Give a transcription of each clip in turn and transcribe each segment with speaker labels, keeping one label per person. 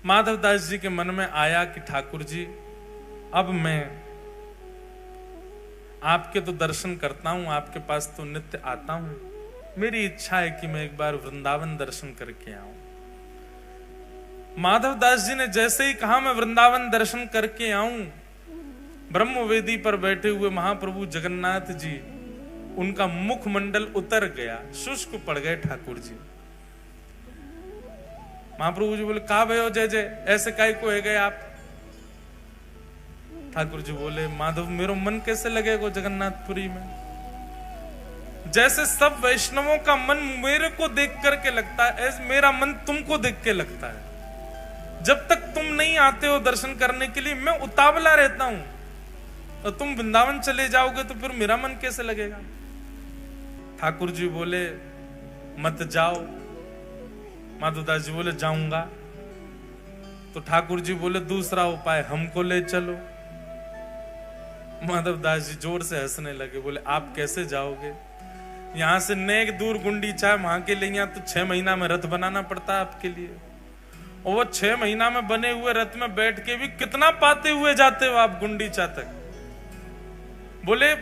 Speaker 1: माधवदास जी के मन में आया कि ठाकुर जी, अब मैं आपके तो दर्शन करता हूं, आपके पास तो नित्य आता हूं, मेरी इच्छा है कि मैं एक बार वृंदावन दर्शन करके आऊं। माधवदास जी ने जैसे ही कहा मैं वृंदावन दर्शन करके आऊं, ब्रह्मवेदी पर बैठे हुए महाप्रभु जगन्नाथ जी, उनका मुखमंडल उतर गया, शुष्क पड़ गए ठाकुर जी। महाप्रभु जी बोले, कहा भयो जय जय, ऐसे काय को है गए आप? ठाकुर जी बोले, माधव मेरो मन कैसे लगेगा जगन्नाथपुरी में? जैसे सब वैष्णवों का मन मेरे को देख करके लगता है, ऐसे मेरा मन तुमको देख के लगता है। जब तक तुम नहीं आते हो दर्शन करने के लिए मैं उतावला रहता हूं, और तुम वृंदावन चले जाओगे तो फिर मेरा मन कैसे लगेगा? ठाकुर जी बोले, मत जाओ। माधवदास जी बोले, जाऊंगा। तो ठाकुर जी बोले, दूसरा उपाय, हमको ले चलो। माधवदास जी जोर से हंसने लगे, बोले, आप कैसे जाओगे? यहां से नेक दूर गुंडीचा, वहां के लिए तो 6 महीना में रथ बनाना पड़ता है आपके लिए, और वो 6 महीना में बने हुए रथ में बैठ के भी कितना पाते हुए जाते हो आप गुंडीचा तक? बोले,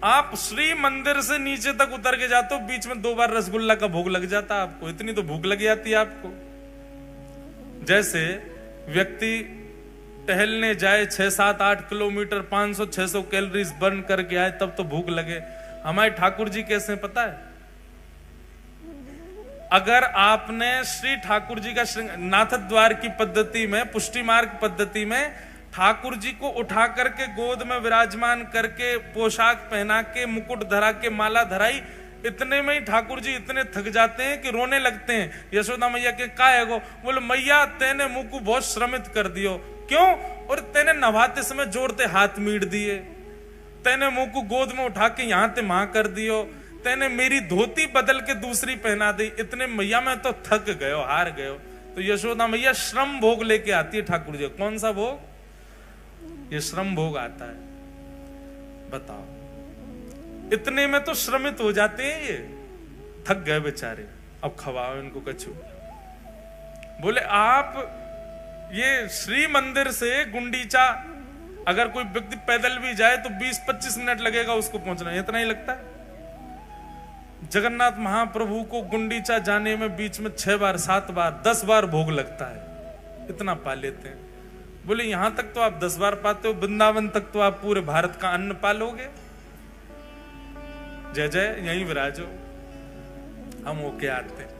Speaker 1: आप श्री मंदिर से नीचे तक उतर के जाते हो, बीच में 2 बार रसगुल्ला का भोग लग जाता है आपको, इतनी तो भूख लग जाती है आपको। जैसे व्यक्ति टहलने जाए 6-7-8 किलोमीटर, 500-600 कैलोरीज बर्न करके आए, तब तो भूख लगे। हमारे ठाकुर जी कैसे पता है? अगर आपने श्री ठाकुर जी का नाथ द्वार की पद्धति में, पुष्टि मार्ग पद्धति में ठाकुर जी को उठा करके गोद में विराजमान करके, पोशाक पहना के, मुकुट धरा के, माला धराई, इतने में ही ठाकुर जी इतने थक जाते हैं कि रोने लगते हैं। यशोदा मैया के का है गो? बोले, मैया तेने मुंह को बहुत श्रमित कर दियो। क्यों? और तेने नभाते समय जोड़ते हाथ मीट दिए, तेने मुंह को गोद में उठा के यहां ते वहां कर दियो, तेने मेरी धोती बदल के दूसरी पहना दी, इतने मैया मैं तो थक गयो, हार गयो। तो यशोदा मैया श्रम भोग लेके आती है ठाकुर जी। कौन सा भोग? ये श्रम भोग आता है। बताओ, इतने में तो श्रमित हो जाते हैं, ये थक गए बेचारे, अब खवाओ इनको कछु। बोले, आप ये श्री मंदिर से गुंडीचा अगर कोई व्यक्ति पैदल भी जाए तो 20-25 मिनट लगेगा उसको पहुंचना, इतना ही लगता है। जगन्नाथ महाप्रभु को गुंडीचा जाने में बीच में 6 बार, 7 बार, 10 बार भोग लगता है, इतना पा लेते हैं। बोले, यहां तक तो आप 10 बार पाते हो, वृंदावन तक तो आप पूरे भारत का अन्न पालोगे। जय जय, यहीं विराजो, हम होके आते हैं।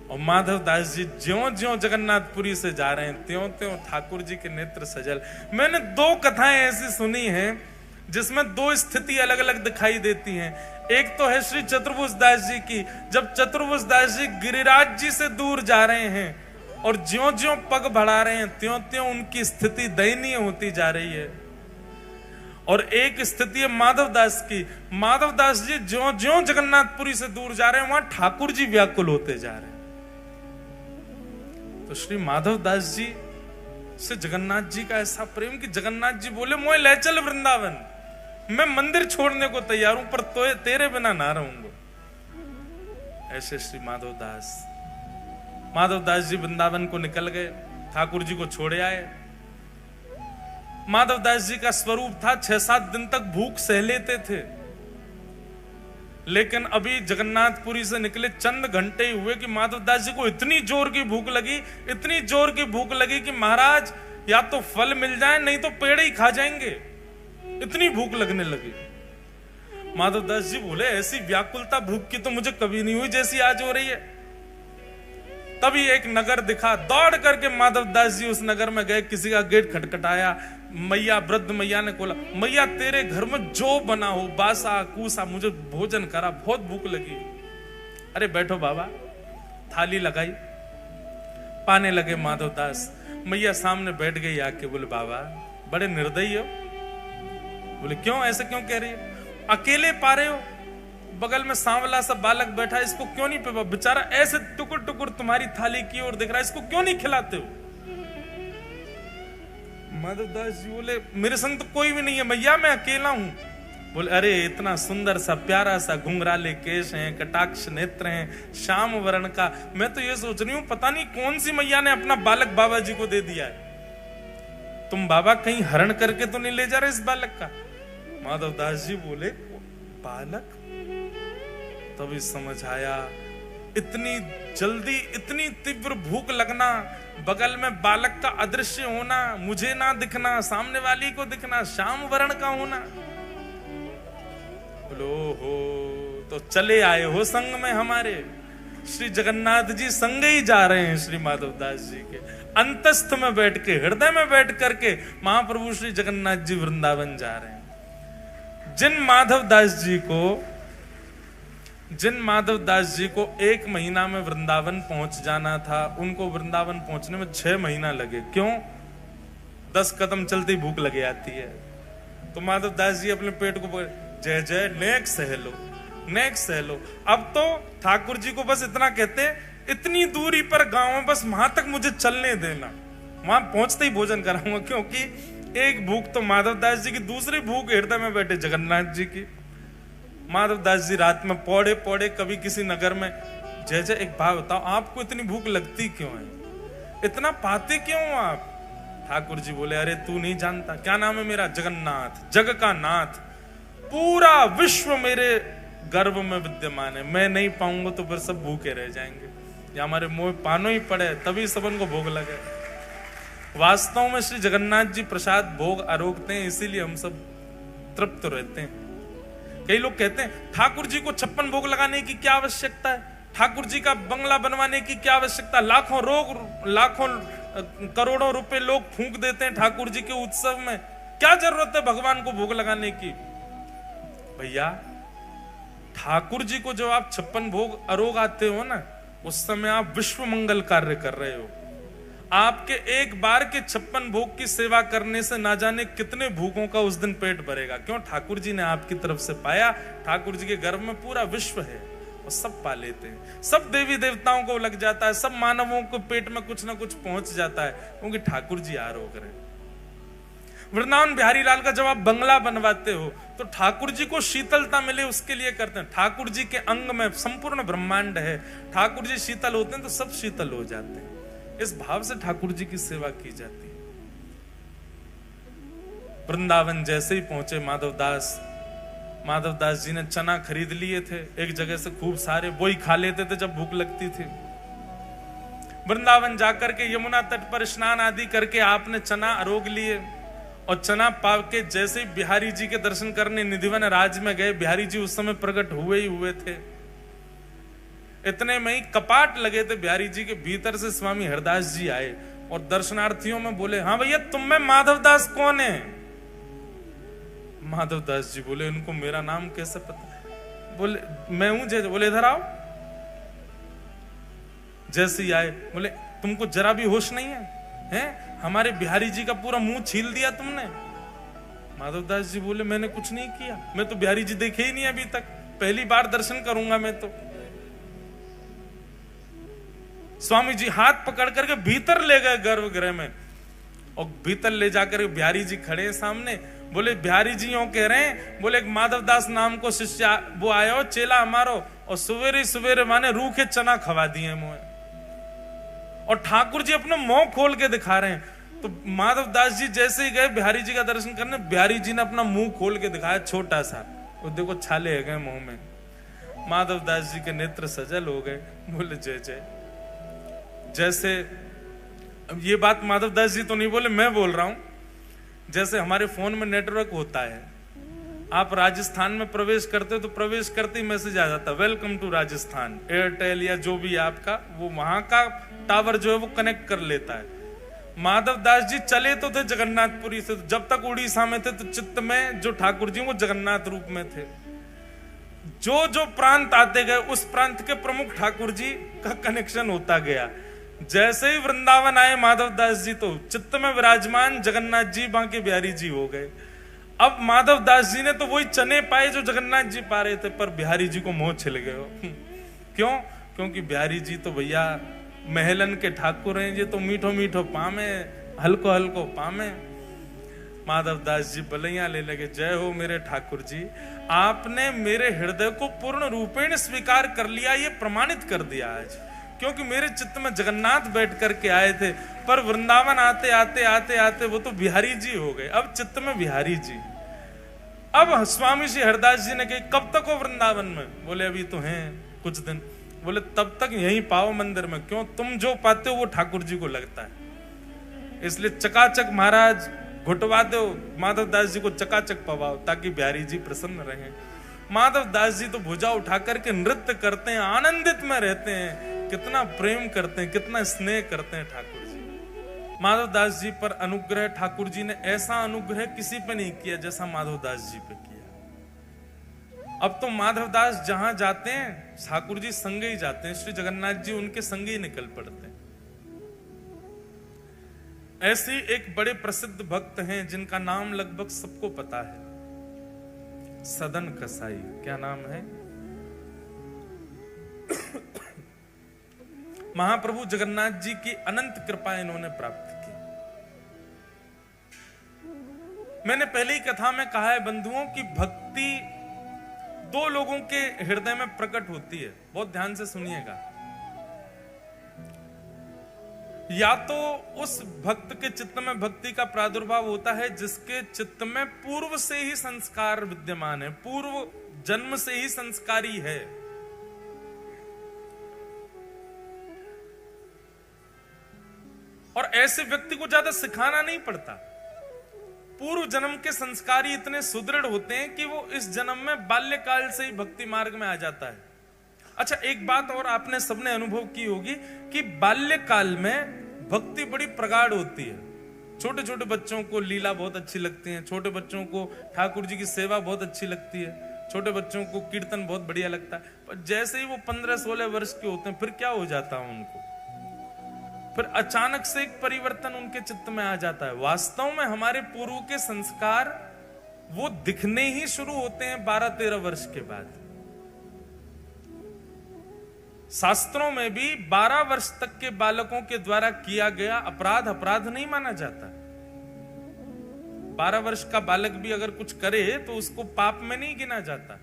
Speaker 1: और माधवदास जी ज्यों ज्यों जगन्नाथपुरी से जा रहे हैं, त्यों त्यों ठाकुर जी के नेत्र सजल। मैंने 2 कथाएं ऐसी सुनी हैं जिसमें 2 स्थिति अलग अलग दिखाई देती हैं। एक तो है श्री चतुर्भुज दास जी की, जब चतुर्भुज दास जी गिरिराज जी से दूर जा रहे हैं और ज्यों ज्यों पग बढ़ा रहे हैं, त्यों त्यों उनकी स्थिति दयनीय होती जा रही है। और एक स्थिति है माधवदास की, माधवदास जी ज्यों ज्यों जगन्नाथपुरी से दूर जा रहे हैं, वहां ठाकुर जी व्याकुल होते जा रहे हैं। तो श्री माधवदास जी से जगन्नाथ जी का ऐसा प्रेम कि जगन्नाथ जी बोले, मोए ले चल वृंदावन, मैं मंदिर छोड़ने को तैयार हूं, पर तो तेरे बिना ना रहूंगा। ऐसे श्री माधवदास जी वृंदावन को निकल गए, ठाकुर जी को छोड़े आए। माधवदास जी का स्वरूप था 6-7 दिन तक भूख सह लेते थे, लेकिन अभी जगन्नाथपुरी से निकले चंद घंटे ही हुए कि माधवदास जी को इतनी जोर की भूख लगी, इतनी जोर की भूख लगी कि महाराज या तो फल मिल जाए, नहीं तो पेड़ ही खा जाएंगे, इतनी भूख लगने लगी। माधवदास जी बोले, ऐसी व्याकुलता भूख की तो मुझे कभी नहीं हुई जैसी आज हो रही है। तभी एक नगर दिखा, दौड़ करके माधवदास जी उस नगर में गए, किसी का गेट खटखटाया, मैया, वृद्ध मैया ने बोला, मैया तेरे घर में जो बना हो, बासा कूसा, मुझे भोजन करा, बहुत भूख लगी। अरे बैठो बाबा, थाली लगाई, पाने लगे माधवदास। मैया सामने बैठ गई आके, बोले, बाबा बड़े निर्दयी हो। बोले, क्यों, ऐसे क्यों कह रही है? अकेले पा रहे हो, बगल में सांवला सा बालक बैठा, इसको क्यों नहीं पे, बेचारा ऐसे टुकुर टुकुर तुम्हारी थाली की ओर दिख रहा है, इसको क्यों नहीं खिलाते हो? माधवदास जी बोले, मेरे संग तो कोई भी नहीं है मैया, मैं अकेला हूं। बोले अरे इतना सुंदर सा प्यारा सा घुंघराले केश हैं, कटाक्ष नेत्र हैं, श्याम वर्ण का। मैं तो ये सोच रही हूं पता नहीं कौन सी मैया ने अपना बालक बाबा जी को दे दिया है। तुम बाबा कहीं हरण करके तो नहीं ले जा रहे इस बालक का? माधवदास जी बोले बालक? तभी समझ आया, इतनी जल्दी इतनी तीव्र भूख लगना, बगल में बालक का अदृश्य होना, मुझे ना दिखना, सामने वाली को दिखना, श्याम वर्ण का होना। बोलो हो तो चले आए हो संग में हमारे। श्री जगन्नाथ जी संग ही जा रहे हैं श्री माधवदास जी के। अंतस्थ में बैठ के, हृदय में बैठ करके महाप्रभु श्री जगन्नाथ जी वृंदावन जा रहे हैं। जिन माधवदास जी को 1 महीना में वृंदावन पहुंच जाना था, उनको वृंदावन पहुंचने में 6 महीना लगे। क्यों? 10 कदम चलते ही भूख लगे आती है। तो माधवदास जी अपने पेट को जय जय नेक्स्ट सह लो। अब तो ठाकुर जी को बस इतना कहते, इतनी दूरी पर गांव है, बस वहां तक मुझे चलने देना, वहां पहुंचते ही भोजन कराऊंगा। क्योंकि एक भूख तो माधवदास जी की, दूसरी भूख हृदय में बैठे जगन्नाथ जी की। माधवदास जी रात में पौड़े पौड़े कभी किसी नगर में, जय जय एक बात बताओ, आपको इतनी भूख लगती क्यों है? इतना पाते क्यों आप? ठाकुर जी बोले अरे तू नहीं जानता, क्या नाम है मेरा? जगन्नाथ, जग का नाथ, पूरा विश्व मेरे गर्भ में विद्यमान है। मैं नहीं पाऊंगा तो फिर सब भूखे रह जाएंगे, या हमारे मुंह पानो ही पड़े तभी सबन को भोग लगे। वास्तव में श्री जगन्नाथ जी प्रसाद भोग आरोगते हैं, इसीलिए हम सब तृप्त रहते हैं। कई लोग कहते हैं ठाकुर जी को 56 भोग लगाने की क्या आवश्यकता है, ठाकुर जी का बंगला बनवाने की क्या आवश्यकता, लाखों करोड़ों रुपए लोग फूंक देते हैं ठाकुर जी के उत्सव में, क्या जरूरत है भगवान को भोग लगाने की? भैया ठाकुर जी को जब आप 56 भोग आरोग आते हो ना, उस समय आप विश्व मंगल कार्य कर रहे हो। आपके एक बार के 56 भोग की सेवा करने से ना जाने कितने भूखों का उस दिन पेट भरेगा। क्यों? ठाकुर जी ने आपकी तरफ से पाया। ठाकुर जी के गर्भ में पूरा विश्व है और सब पा लेते हैं। सब देवी देवताओं को लग जाता है, सब मानवों को पेट में कुछ ना कुछ पहुंच जाता है, क्योंकि ठाकुर जी आरोग रहे। वृंदावन बिहारी लाल का जब आप बंगला बनवाते हो तो ठाकुर जी को शीतलता मिले उसके लिए करते हैं। ठाकुर जी के अंग में संपूर्ण ब्रह्मांड है, ठाकुर जी शीतल होते हैं तो सब शीतल हो जाते हैं। इस भाव से ठाकुर जी की सेवा की जाती है। वृंदावन जैसे ही पहुंचे माधवदास जी ने चना खरीद लिए थे एक जगह से, खूब सारे, वो ही खा लेते थे जब भूख लगती थी। वृंदावन जाकर के यमुना तट पर स्नान आदि करके आपने चना आरोग लिए, और चना पाव के जैसे ही बिहारी जी के दर्शन करने निधिवन राज में गए, बिहारी जी उस समय प्रकट हुए ही हुए थे। इतने में ही कपाट लगे थे बिहारी जी के भीतर से स्वामी हरदास जी आए और दर्शनार्थियों में बोले, हाँ भैया तुम में माधवदास कौन है? माधवदास जी बोले, इनको मेरा नाम कैसे पता? बोले मैं हूं जय। बोले इधर आओ। जैसे ही आए बोले, तुमको जरा भी होश नहीं है? हैं? हमारे बिहारी जी का पूरा मुंह छील दिया तुमने। माधवदास जी बोले, मैंने कुछ नहीं किया, मैं तो बिहारी जी देखे ही नहीं अभी तक, पहली बार दर्शन करूंगा मैं तो। स्वामी जी हाथ पकड़ करके भीतर ले गए गर्भगृह में, और भीतर ले जाकर बिहारी जी खड़े हैं सामने। बोले बिहारी जी यूं कह रहे हैं, बोले एक माधवदास नाम को शिष्य वो आया हो, चेला हमारो, और सवेरे सवेरे माने रूखे चना खवा दिए मुझे। और ठाकुर जी अपना मुंह खोल के दिखा रहे हैं। तो माधवदास जी जैसे ही गए बिहारी जी का दर्शन करने, बिहारी जी ने अपना मुंह खोल के दिखाया छोटा सा, वो देखो छाले है गए मुंह में। माधवदास जी के नेत्र सजल हो गए, बोले जय जय। जैसे अब ये बात माधवदास जी तो नहीं बोले, मैं बोल रहा हूं। जैसे हमारे फोन में नेटवर्क होता है, आप राजस्थान में प्रवेश करते हो तो प्रवेश करते ही मैसेज आ जाता है, वेलकम टू राजस्थान। एयरटेल या जो भी आपका, वो वहां का टावर जो है वो कनेक्ट कर लेता है। माधवदास जी चले तो थे जगन्नाथपुरी से, जब तक उड़ीसा में थे तो चित्त में जो ठाकुर जी वो जगन्नाथ रूप में थे। जो जो प्रांत आते गए उस प्रांत के प्रमुख ठाकुर जी का कनेक्शन होता गया। जैसे ही वृंदावन आए माधवदास जी तो चित्त में विराजमान जगन्नाथ जी बांके बिहारी जी हो गए। अब माधवदास जी ने तो वही चने पाए जो जगन्नाथ जी पा रहे थे, पर बिहारी जी को मोह छिल गए। क्यों? क्योंकि बिहारी जी तो भैया महलन के ठाकुर हैं, ये तो मीठो मीठो पामे, हल्को हल्को पामे। माधवदास जी बलैया ले लगे, जय हो मेरे ठाकुर जी, आपने मेरे हृदय को पूर्ण रूपेण स्वीकार कर लिया, ये प्रमाणित कर दिया आज। क्योंकि मेरे चित्त में जगन्नाथ बैठ करके आए थे, पर वृंदावन आते आते आते आते वो तो बिहारी जी हो गए, अब चित्त में बिहारी जी। अब स्वामी श्री हरदास जी ने कही, कब तक हो वृंदावन में? बोले अभी तो हैं कुछ दिन। बोले तब तक यहीं पाओ मंदिर में। क्यों? तुम जो पाते हो वो ठाकुर जी को लगता है, इसलिए चकाचक महाराज घुटवा दो, माधवदास जी को चकाचक पवाओ, ताकि बिहारी जी प्रसन्न रहें। माधवदास जी तो भुजा उठा करके नृत्य करते हैं, आनंदित में रहते हैं, कितना प्रेम करते हैं, कितना स्नेह करते हैं ठाकुर जी। माधवदास जी पर अनुग्रह, ठाकुर जी ने ऐसा अनुग्रह किसी पे नहीं किया जैसा माधवदास जी पे किया। अब तो माधवदास जहां जाते हैं ठाकुर जी संगे ही जाते हैं, श्री जगन्नाथ जी उनके संगे ही निकल पड़ते हैं। ऐसे एक बड़े प्रसिद्ध भक्त हैं जिनका नाम लगभग सबको पता है, सदन कसाई। क्या नाम है? महाप्रभु जगन्नाथ जी की अनंत कृपा इन्होंने प्राप्त की। मैंने पहले ही कथा में कहा है बंधुओं की भक्ति दो लोगों के हृदय में प्रकट होती है, बहुत ध्यान से सुनिएगा। या तो उस भक्त के चित्त में भक्ति का प्रादुर्भाव होता है जिसके चित्त में पूर्व से ही संस्कार विद्यमान है, पूर्व जन्म से ही संस्कारी है। और ऐसे व्यक्ति को ज्यादा सिखाना नहीं पड़ता, पूर्व जन्म के संस्कारी इतने सुदृढ़ होते हैं कि वो इस जन्म में बाल्यकाल से ही भक्ति मार्ग में आ जाता है। अच्छा, एक बात और आपने सबने अनुभव की होगी कि बाल्यकाल में भक्ति बड़ी प्रगाढ़ होती है। छोटे छोटे बच्चों को लीला बहुत अच्छी लगती है, छोटे बच्चों को ठाकुर जी की सेवा बहुत अच्छी लगती है, छोटे बच्चों को कीर्तन बहुत बढ़िया लगता है। पर जैसे ही वो 15-16 वर्ष के होते हैं, फिर क्या हो जाता है उनको, फिर अचानक से एक परिवर्तन उनके चित्त में आ जाता है। वास्तव में हमारे पूर्व के संस्कार वो दिखने ही शुरू होते हैं 12-13 वर्ष के बाद। शास्त्रों में भी 12 वर्ष तक के बालकों के द्वारा किया गया अपराध अपराध नहीं माना जाता। 12 वर्ष का बालक भी अगर कुछ करे तो उसको पाप में नहीं गिना जाता।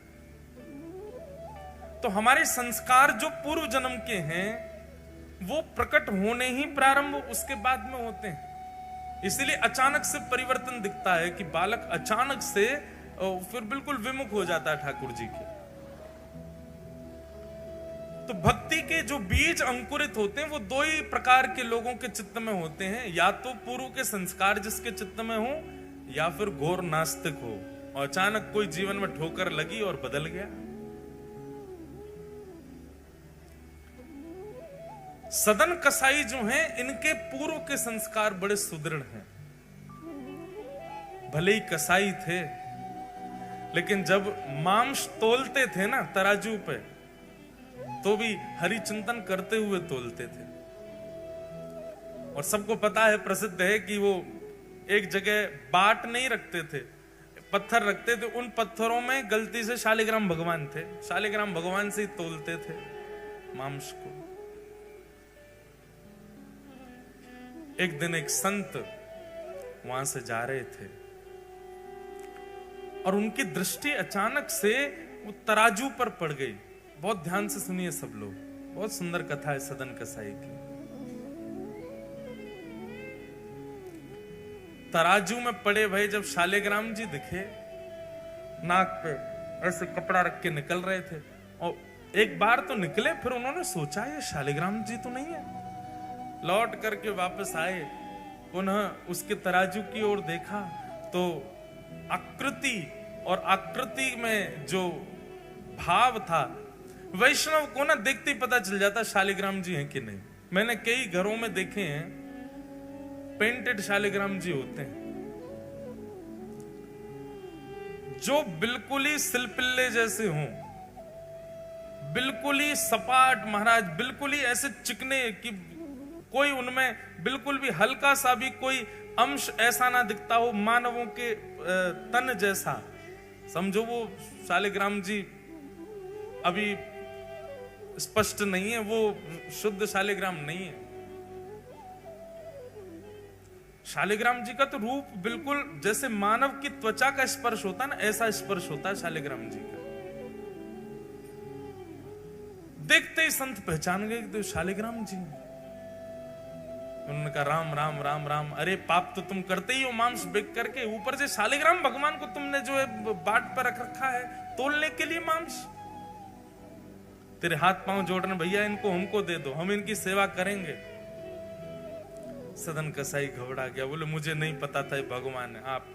Speaker 1: तो हमारे संस्कार जो पूर्व जन्म के हैं वो प्रकट होने ही प्रारंभ उसके बाद में होते हैं। इसलिए अचानक से परिवर्तन दिखता है कि बालक अचानक से फिर बिल्कुल विमुख हो जाता है ठाकुर जी के। तो भक्ति के जो बीज अंकुरित होते हैं वो दो ही प्रकार के लोगों के चित्त में होते हैं, या तो पूर्व के संस्कार जिसके चित्त में हो, या फिर घोर नास्तिक हो और अचानक कोई जीवन में ठोकर लगी और बदल गया। सदन कसाई जो हैं इनके पूर्व के संस्कार बड़े सुदृढ़ हैं। भले ही कसाई थे लेकिन जब मांस तोलते थे ना तराजू पे, तो भी हरि चिंतन करते हुए तोलते थे। और सबको पता है, प्रसिद्ध है कि वो एक जगह बाट नहीं रखते थे, पत्थर रखते थे। उन पत्थरों में गलती से शालिग्राम भगवान थे, शालिग्राम भगवान से ही तोलते थे मांस को। एक दिन एक संत वहां से जा रहे थे और उनकी दृष्टि अचानक से वो तराजू पर पड़ गई। बहुत ध्यान से सुनिए सब लोग, बहुत सुंदर कथा है सदन कसाई की। तराजू में पड़े भाई जब शालिग्राम जी दिखे, नाक पे ऐसे कपड़ा रख के निकल रहे थे, और एक बार तो निकले, फिर उन्होंने सोचा ये शालिग्राम जी तो नहीं है। लौट करके वापस आए, पुनः उसके तराजू की ओर देखा तो आकृति और आकृति में जो भाव था, वैष्णव को ना देखते ही पता चल जाता शालिग्राम जी हैं कि नहीं। मैंने कई घरों में देखे हैं पेंटेड शालिग्राम जी होते हैं जो बिल्कुल ही सिलपिल्ले जैसे हों, बिल्कुल ही सपाट महाराज, बिल्कुल ही ऐसे चिकने कि कोई उनमें बिल्कुल भी हल्का सा भी कोई अंश ऐसा ना दिखता हो मानवों के तन जैसा। समझो वो शालिग्राम जी अभी स्पष्ट नहीं है, वो शुद्ध शालिग्राम नहीं है। शालिग्राम जी का तो रूप बिल्कुल जैसे मानव की त्वचा का स्पर्श होता है ना, ऐसा स्पर्श होता है शालिग्राम जी का। देखते ही संत पहचान गए तो शालिग्राम जी। उन्होंने कहा राम राम राम राम। अरे पाप तो तुम करते ही हो मांस बेच करके, ऊपर से शालिग्राम भगवान को तुमने जो है बाट पर रख रखा है तोलने के लिए मांस। तेरे हाथ पांव जोड़ रहे भैया, इनको हमको दे दो, हम इनकी सेवा करेंगे। सदन कसाई घबरा गया, बोले मुझे नहीं पता था ये भगवान है, आप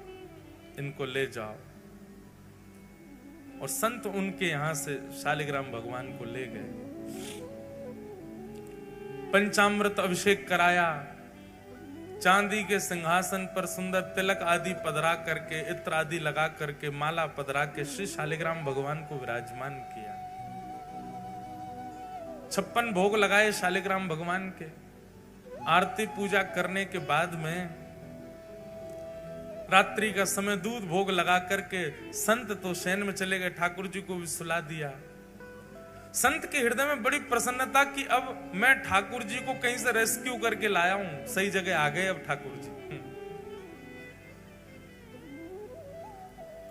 Speaker 1: इनको ले जाओ। और संत उनके यहां से शालिग्राम भगवान को ले गए, पंचामृत अभिषेक कराया, चांदी के सिंहासन पर सुंदर तिलक आदि पधरा करके, इत्र आदि लगा करके, माला पधरा के श्री शालिग्राम भगवान को विराजमान किया। 56 भोग लगाए शालिग्राम भगवान के। आरती पूजा करने के बाद में रात्रि का समय दूध भोग लगा करके संत तो शयन में चले गए, ठाकुर जी को भी सुला दिया। संत के हृदय में बड़ी प्रसन्नता कि अब मैं ठाकुर जी को कहीं से रेस्क्यू करके लाया हूं, सही जगह आ गए अब ठाकुर जी।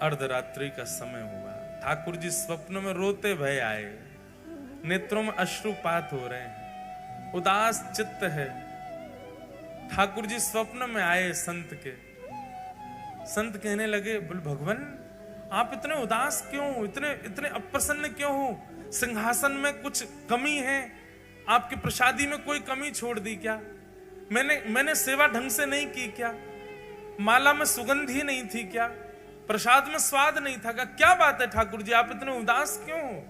Speaker 1: अर्धरात्रि का समय हुआ, ठाकुर जी स्वप्न में रोते भय आए, नेत्रों में अश्रुपात हो रहे हैं, उदास चित्त है। ठाकुर जी स्वप्न में आए संत के। संत कहने लगे, बोल भगवान आप इतने उदास क्यों, इतने अप्रसन्न क्यों हो? सिंहासन में कुछ कमी है? आपकी प्रसादी में कोई कमी छोड़ दी क्या? मैंने सेवा ढंग से नहीं की क्या? माला में सुगंध ही नहीं थी क्या? प्रसाद में स्वाद नहीं था क्या? क्या बात है ठाकुर जी, आप इतने उदास क्यों हो?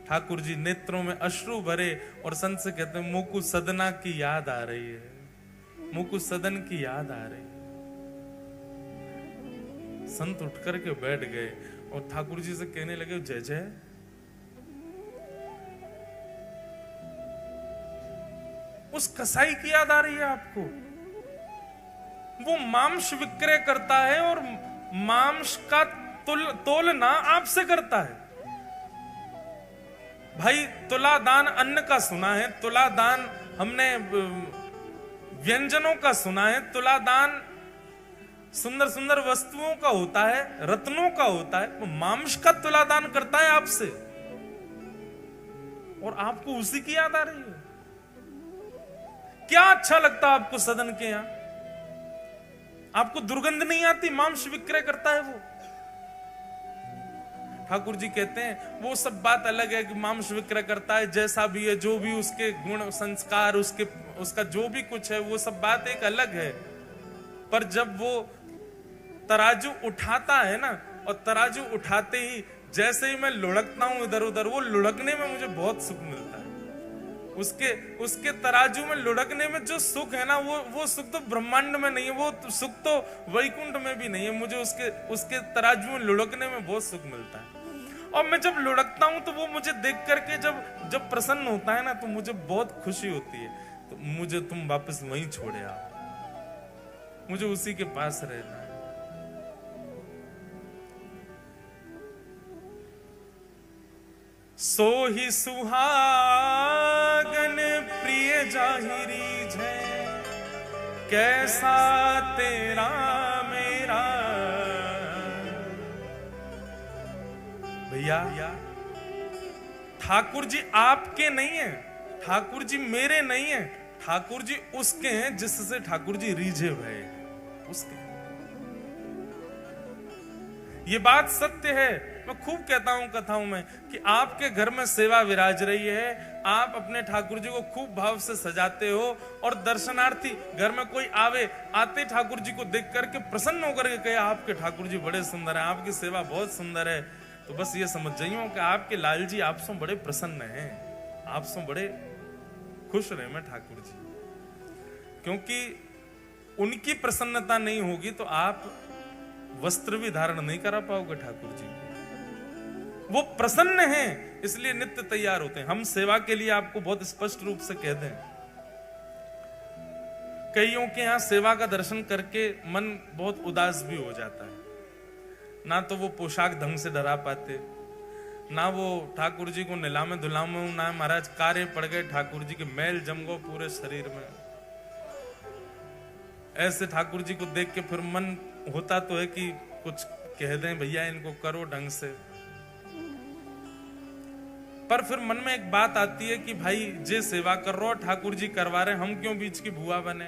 Speaker 1: ठाकुर जी नेत्रों में अश्रु भरे और संत से कहते हैं, मुकु सदना की याद आ रही है, मुकु सदन की याद आ रही है। संत उठ करके बैठ गए और ठाकुर जी से कहने लगे, जय जय। उस कसाई की याद आ रही है आपको? वो मांस विक्रय करता है और मांस का तोलना आपसे करता है। भाई तुला दान अन्न का सुना है, तुला दान हमने व्यंजनों का सुना है, तुला दान सुंदर सुंदर वस्तुओं का होता है, रत्नों का होता है। वो मांस का तुला दान करता है आपसे और आपको उसी की याद आ रही है। क्या अच्छा लगता है आपको सदन के यहां? आपको दुर्गंध नहीं आती? मांस विक्रय करता है वो। ठाकुर जी कहते हैं वो सब बात अलग है कि मांस विक्रय करता है, जैसा भी है, जो भी उसके गुण संस्कार, उसका जो भी कुछ है, वो सब बात एक अलग है। पर जब वो तराजू उठाता है ना, और तराजू उठाते ही जैसे ही मैं लुढ़कता हूं इधर उधर, वो लुढ़कने में मुझे बहुत सुख मिलता है। उसके तराजू में लुढ़कने में जो सुख है ना, वो सुख तो ब्रह्मांड में नहीं है, वो सुख तो वैकुंठ में भी नहीं है। मुझे उसके तराजू में लुढ़कने में बहुत सुख मिलता है। और मैं जब लुढ़कता हूं तो वो मुझे देख करके जब प्रसन्न होता है ना, तो मुझे बहुत खुशी होती है। तो मुझे तुम वापस वहीं छोड़े आओ, मुझे उसी के पास रहना है। सो ही सुहागन प्रिय जाहिरी है, कैसा तेरा मेरा। भैया ठाकुर जी आपके नहीं है, ठाकुर जी मेरे नहीं है, ठाकुर जी उसके हैं जिससे ठाकुर जी रीझे भय उसके। ये बात सत्य है। मैं खूब कहता हूं कथाओं में कि आपके घर में सेवा विराज रही है, आप अपने ठाकुर जी को खूब भाव से सजाते हो, और दर्शनार्थी घर में कोई आते ठाकुर जी को देख करके प्रसन्न होकर के कहे, आपके ठाकुर जी बड़े सुंदर हैं, आपकी सेवा बहुत सुंदर है। तो बस ये समझ जाइए कि आपके लाल जी आपसे बड़े प्रसन्न हैं, आपसे बड़े खुश रहे मैं ठाकुर जी। क्योंकि उनकी प्रसन्नता नहीं होगी तो आप वस्त्र भी धारण नहीं करा पाओगे ठाकुर जी को। वो प्रसन्न हैं, इसलिए नित्य तैयार होते हैं। हम सेवा के लिए आपको बहुत स्पष्ट रूप से कह दें, कईयों के यहां सेवा का दर्शन करके मन बहुत उदास भी हो जाता है। ना तो वो पोशाक ढंग से डरा पाते, ना वो ठाकुर जी को निलामे धुलामे, ना महाराज कार्य पड़ गए, ठाकुर जी के मैल जम गो पूरे शरीर में, ऐसे ठाकुर जी को देख के फिर मन होता तो है कि कुछ कह दें, भैया इनको करो ढंग से, पर फिर मन में एक बात आती है कि भाई जे सेवा कर रहे हो ठाकुर जी करवा रहे, हम क्यों बीच की भुआ बने।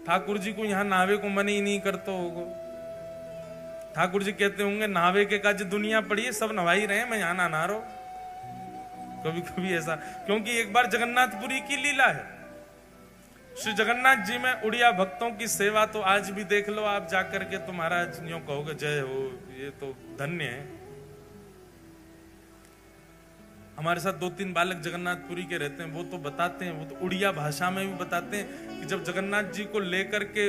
Speaker 1: ठाकुर जी को यहाँ नावे को मन ही नहीं करते होगो। ठाकुर जी कहते होंगे नावे के काज दुनिया पड़ी है, सब नवा ही रहे, मैं यहाँ ना रहो। कभी कभी ऐसा, क्योंकि एक बार जगन्नाथपुरी की लीला है। श्री जगन्नाथ जी में उड़िया भक्तों की सेवा तो आज भी देख लो आप जाकर के, तो महाराज यूं कहोगे जय हो, ये तो धन्य है। हमारे साथ 2-3 बालक जगन्नाथपुरी के रहते हैं, वो तो बताते हैं, वो तो उड़िया भाषा में भी बताते हैं कि जब जगन्नाथ जी को लेकर के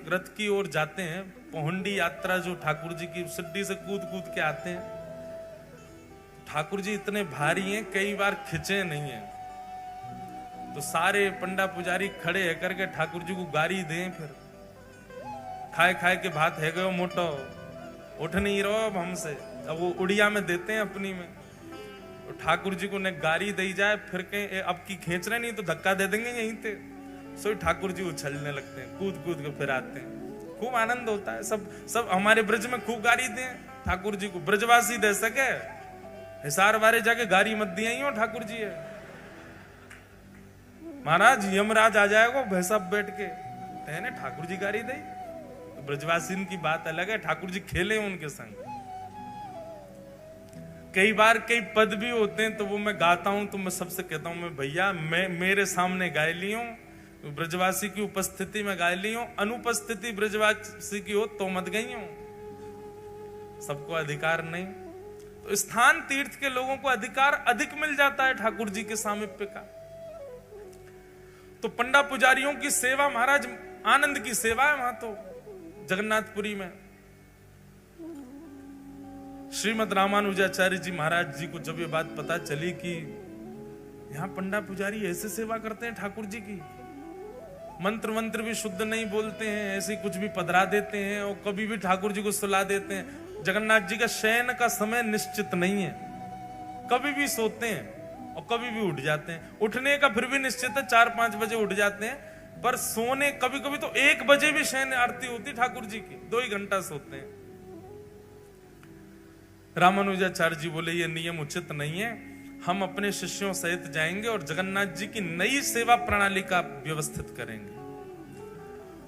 Speaker 1: रथ की ओर जाते हैं, पहुंडी यात्रा जो ठाकुर जी की सिड्डी से कूद कूद के आते हैं, ठाकुर जी इतने भारी हैं कई बार खिंचे नहीं है, तो सारे पंडा पुजारी खड़े है करके ठाकुर जी को गारी दें, फिर खाए खाए के भात है गयो मोटो, उठ नहीं रहो अब हमसे। अब वो उड़िया में देते हैं अपनी में, तो ठाकुर जी को ने गारी दी जाए, फिर कहीं अब की खींच रहे नहीं तो धक्का दे देंगे यहीं पे, सो ठाकुर जी उछलने लगते हैं, कूद कूद के फिर आते हैं। खूब आनंद होता है। सब हमारे ब्रज में खूब गारी दें ठाकुर जी को, ब्रजवासी दे सके, हिसार बारे जाके गारी मत दिया ही हो ठाकुर जी है। महाराज यमराज आ जाएगा भैंसा बैठ के, कहने ठाकुर जी गारी दे, तो ब्रजवासी की बात अलग है, ठाकुर जी खेले उनके संग। कई बार कई पद भी होते हैं तो वो मैं गाता हूं, तो मैं सबसे कहता हूं, मैं भैया मैं मेरे सामने गाय ली हूं, ब्रजवासी की उपस्थिति में गाय ली हूं, अनुपस्थिति ब्रजवासी की हो तो मत गई हूं। सबको अधिकार नहीं, तो स्थान तीर्थ के लोगों को अधिकार अधिक मिल जाता है ठाकुर जी के सामीप्य का। तो पंडा पुजारियों की सेवा महाराज आनंद की सेवा है वहां तो जगन्नाथपुरी में। श्रीमद रामानुजाचार्य जी महाराज जी को जब ये बात पता चली कि यहां पंडा पुजारी ऐसे सेवा करते हैं ठाकुर जी की, मंत्र भी शुद्ध नहीं बोलते हैं, ऐसे कुछ भी पधरा देते हैं और कभी भी ठाकुर जी को सुला देते हैं। जगन्नाथ जी का शयन का समय निश्चित नहीं है, कभी भी सोते हैं और कभी भी उठ जाते हैं। उठने का फिर भी निश्चित है, 4-5 बजे उठ जाते हैं, पर सोने कभी कभी तो 1 बजे भी शयन आरती होती ठाकुर जी की, 2 ही घंटा सोते हैं। रामानुजाचार्य जी बोले ये नियम उचित नहीं है, हम अपने शिष्यों सहित जाएंगे और जगन्नाथ जी की नई सेवा प्रणाली का व्यवस्थित करेंगे।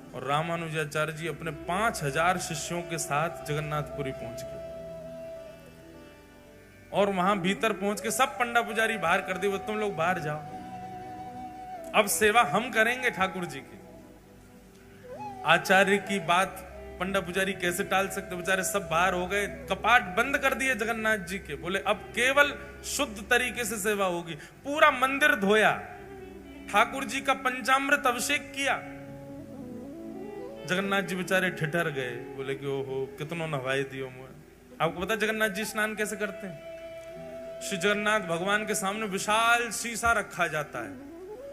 Speaker 1: और रामानुजाचार्य जी अपने 5000 शिष्यों के साथ जगन्नाथपुरी पहुंच गए और वहां भीतर पहुंच के सब पंडा पुजारी बाहर कर दिए, तुम लोग बाहर जाओ, अब सेवा हम करेंगे ठाकुर जी की। आचार्य की बात पंडा पुजारी कैसे टाल सकते, बेचारे सब बाहर हो गए, कपाट बंद कर दिए जगन्नाथ जी के, बोले अब केवल शुद्ध तरीके से सेवा होगी। पूरा मंदिर धोया, ठाकुर जी का पंचामृत अभिषेक किया। जगन्नाथ जी बेचारे ठिठर गए, बोले कि ओहो कितनों नवाई दियो मुझे। आपको पता जगन्नाथ जी स्नान कैसे करते हैं? श्री जगन्नाथ भगवान के सामने विशाल शीशा रखा जाता है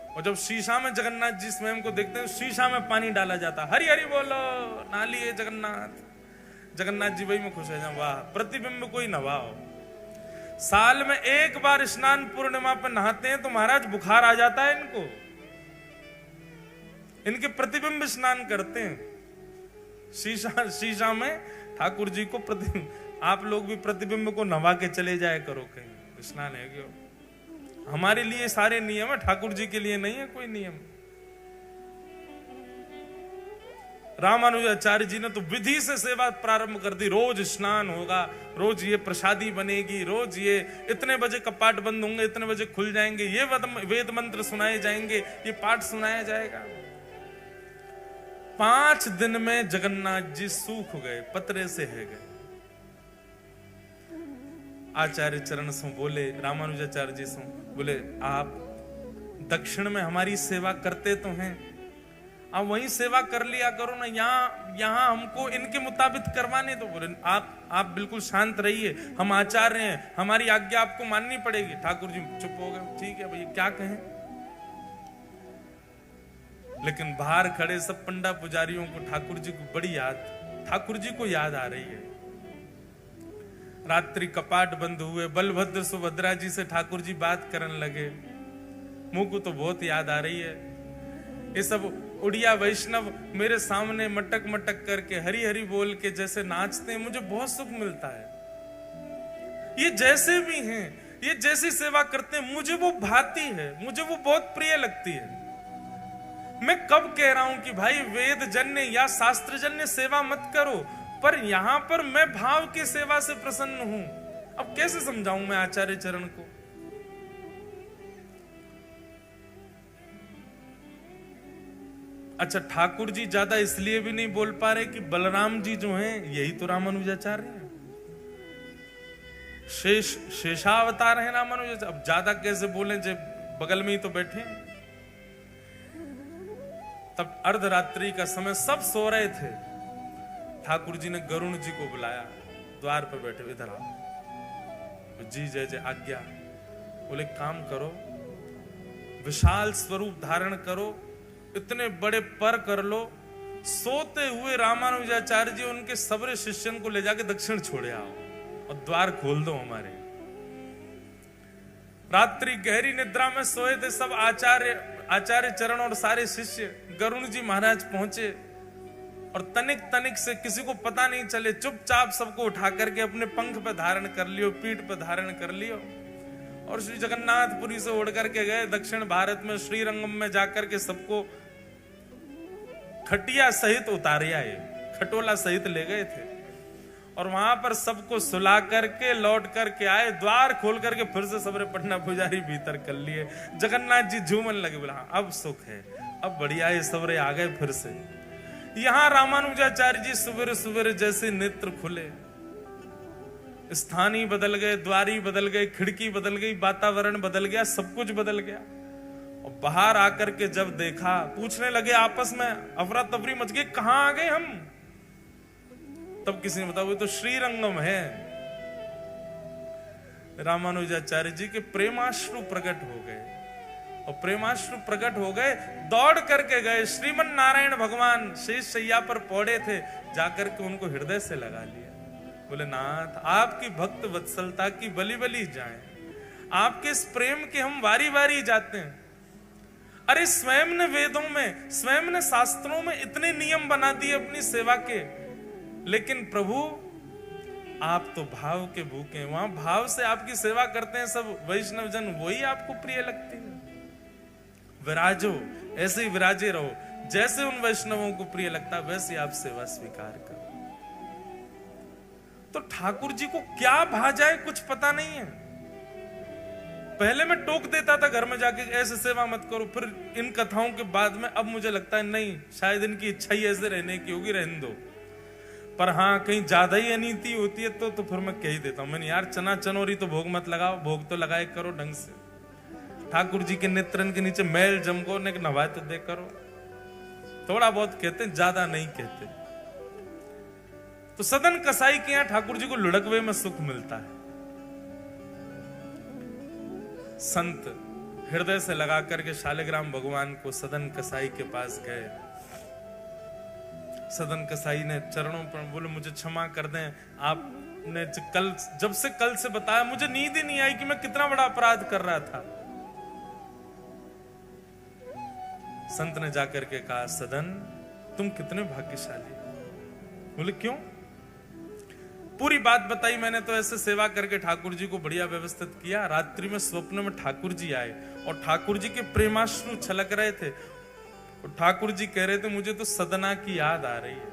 Speaker 1: और जब शीशा में जगन्नाथ जी स्वयं को देखते हैं, शीशा में पानी डाला जाता है, हरि हरि बोलो, नाली है जगन्नाथ। जगन्नाथ जी वही में खुश है, वाह प्रतिबिंब कोई नवाओ। साल में 1 बार स्नान पूर्णिमा पर नहाते हैं तो महाराज बुखार आ जाता है इनको, इनके प्रतिबिंब स्नान करते हैं शीशा में ठाकुर जी को प्रतिबिंब। आप लोग भी प्रतिबिंब को नवा के चले जाए करो कहीं, स्नान है क्यों? हमारे लिए सारे नियम है, ठाकुर जी के लिए नहीं है कोई नियम। रामानुजाचार्य जी ने तो विधि से सेवा प्रारंभ कर दी, रोज स्नान होगा, रोज ये प्रसादी बनेगी, रोज ये इतने बजे कपाट बंद होंगे, इतने बजे खुल जाएंगे, ये वेद मंत्र सुनाए जाएंगे, ये पाठ सुनाया जाएगा। 5 दिन में जगन्नाथ जी सूख गए, पतरे से है गए। आचार्य चरण सो बोले, रामानुजाचार्य जी सो बोले, आप दक्षिण में हमारी सेवा करते तो हैं, आप वहीं सेवा कर लिया करो ना, यहाँ हमको इनके मुताबिक करवाने। तो बोले आप बिल्कुल शांत रहिए, हम आचार्य हैं, हमारी आज्ञा आपको माननी पड़ेगी। ठाकुर जी चुप हो गए, ठीक है भैया क्या कहें। लेकिन बाहर खड़े सब पंडा पुजारियों को ठाकुर जी को बड़ी याद, ठाकुर जी को याद आ रही है। रात्रि कपाट बंद हुए, बलभद्र सुभद्रा जी से ठाकुर जी बात करने लगे, मुंह को तो बहुत याद आ रही है। ये सब उड़िया वैष्णव मेरे सामने मटक मटक करके हरी हरी बोल के जैसे नाचते हैं, मुझे बहुत सुख मिलता है। ये जैसे भी हैं, ये जैसी सेवा करते हैं, मुझे वो भाती है, मुझे वो बहुत प्रिय लगती है। मैं कब कह रहा हूं कि भाई वेद जन्य या शास्त्र जन्य सेवा मत करो, पर यहां पर मैं भाव की सेवा से प्रसन्न हूं। अब कैसे समझाऊं मैं आचार्य चरण को? अच्छा, ठाकुर जी ज्यादा इसलिए भी नहीं बोल पा रहे कि बलराम जी जो हैं यही तो रामानुजाचार्य हैं, शेषावतार है रामानुजाचार्य। अब ज्यादा कैसे बोले जब बगल में ही तो बैठे हैं। तब अर्धरात्रि का समय, सब सो रहे थे। ठाकुर जी ने गरुण जी को बुलाया, द्वार पर बैठे, इधर आओ जी, जय जय आज्ञा। बोले काम करो, विशाल स्वरूप धारण करो, इतने बड़े पर कर लो, सोते हुए रामानुजाचार्य जी उनके सबरे शिष्यन को ले जाके दक्षिण छोड़े आओ और द्वार खोल दो हमारे। रात्रि गहरी निद्रा में सोए थे सब आचार्य चरण और सारे शिष्य। गरुण जी महाराज पहुंचे और तनिक तनिक से किसी को पता नहीं चले, चुपचाप सबको उठा करके अपने पंख पे धारण कर लियो, पीठ पे धारण कर लियो और श्री जगन्नाथपुरी से उड़ करके गए दक्षिण भारत में। श्रीरंगम में जाकर के सबको खटिया सहित उतारे आए, खटोला सहित ले गए थे और वहां पर सबको सुला करके लौट करके आए। द्वार खोल करके फिर से सबरे पटना पुजारी भीतर कर लिए। जगन्नाथ जी झूमन लगे, बोला अब सुख है, अब बढ़िया है, सबरे आ गए फिर से। यहां रामानुजाचार्य जी सुबह सुबह जैसे नेत्र खुले, स्थान ही बदल गए, द्वारी बदल गए, खिड़की बदल गई, वातावरण बदल गया, सब कुछ बदल गया। और बाहर आकर के जब देखा, पूछने लगे आपस में, अफरा तफरी मच गई, कहां आ गए हम? तब किसी ने बताया वो तो श्रीरंगम है। रामानुजाचार्य जी के प्रेमाश्रु प्रकट हो गए और प्रेमाश्रु प्रकट हो गए, दौड़ करके गए। श्रीमन नारायण भगवान शेष शैया पर पौड़े थे, जाकर के उनको हृदय से लगा लिया। बोले नाथ, आपकी भक्त वत्सलता की बलि बलि जाएं, आपके इस प्रेम के हम वारी वारी जाते हैं। अरे स्वयं ने वेदों में, स्वयं ने शास्त्रों में इतने नियम बना दिए अपनी सेवा के, लेकिन प्रभु आप तो भाव के भूखे हैं। वहां भाव से आपकी सेवा करते हैं सब वैष्णव जन, वही आपको प्रिय लगती है। विराजो, ऐसे ही विराजे रहो, जैसे उन वैष्णवों को प्रिय लगता वैसे आप सेवा स्वीकार करो। तो ठाकुर जी को क्या भा जाए कुछ पता नहीं है। पहले मैं टोक देता था घर में जाके, ऐसे सेवा मत करो, फिर इन कथाओं के बाद में अब मुझे लगता है नहीं, शायद इनकी इच्छा ही ऐसे रहने की होगी, रहने दो। पर हाँ, कहीं ज्यादा ही अनीति होती है तो फिर मैं कह ही देता हूं, मैंने यार चना चनोरी तो भोग मत लगाओ, भोग तो लगाए करो ढंग से। ठाकुर जी के नेत्रन के नीचे मैल जमको ने नवाए तो दे करो। थोड़ा बहुत कहते, ज्यादा नहीं कहते। तो सदन कसाई के यहां ठाकुर जी को लुढ़कवे में सुख मिलता है। संत हृदय से लगा करके शालिग्राम भगवान को सदन कसाई के पास गए। सदन कसाई ने चरणों पर बोले मुझे क्षमा कर दें, आपने जब से कल से बताया मुझे नींद ही नहीं आई कि मैं कितना बड़ा अपराध कर रहा था। संत ने जाकर के कहा, सदन तुम कितने भाग्यशाली। बोले क्यों? पूरी बात बताई मैंने। तो ऐसे सेवा करके ठाकुर जी को बढ़िया व्यवस्थित किया। रात्रि में स्वप्न में ठाकुर जी आए और ठाकुर जी के प्रेमाश्रु छलक रहे थे। और ठाकुर जी कह रहे थे मुझे तो सदना की याद आ रही है,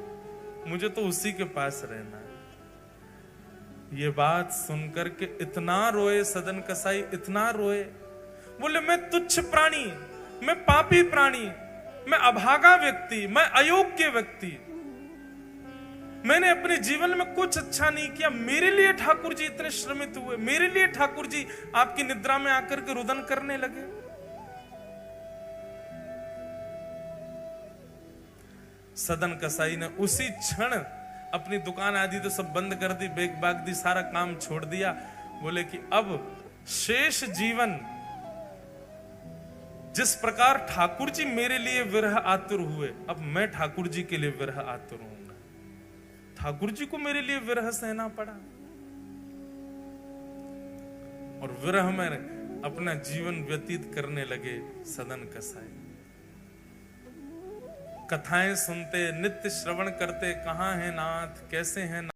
Speaker 1: मुझे तो उसी के पास रहना है। ये बात सुनकर के इतना रोए सदन कसाई, इतना रोए। बोले मैं तुच्छ प्राणी, मैं पापी प्राणी, मैं अभागा व्यक्ति, मैं अयोग्य व्यक्ति, मैंने अपने जीवन में कुछ अच्छा नहीं किया। मेरे लिए ठाकुर जी इतने श्रमित हुए, मेरे लिए ठाकुर जी आपकी निद्रा में आकर के रुदन करने लगे। सदन कसाई ने उसी क्षण अपनी दुकान आदि तो सब बंद कर दी, बेग बाग दी, सारा काम छोड़ दिया। बोले कि अब शेष जीवन जिस प्रकार ठाकुर जी मेरे लिए विरह आतुर हुए, अब मैं ठाकुर जी के लिए विरह आतुर हूंगा। ठाकुर जी को मेरे लिए विरह सहना पड़ा और विरह में अपना जीवन व्यतीत करने लगे सदन कसाई। कथाएं सुनते, नित्य श्रवण करते, कहाँ है नाथ, कैसे हैं नाथ।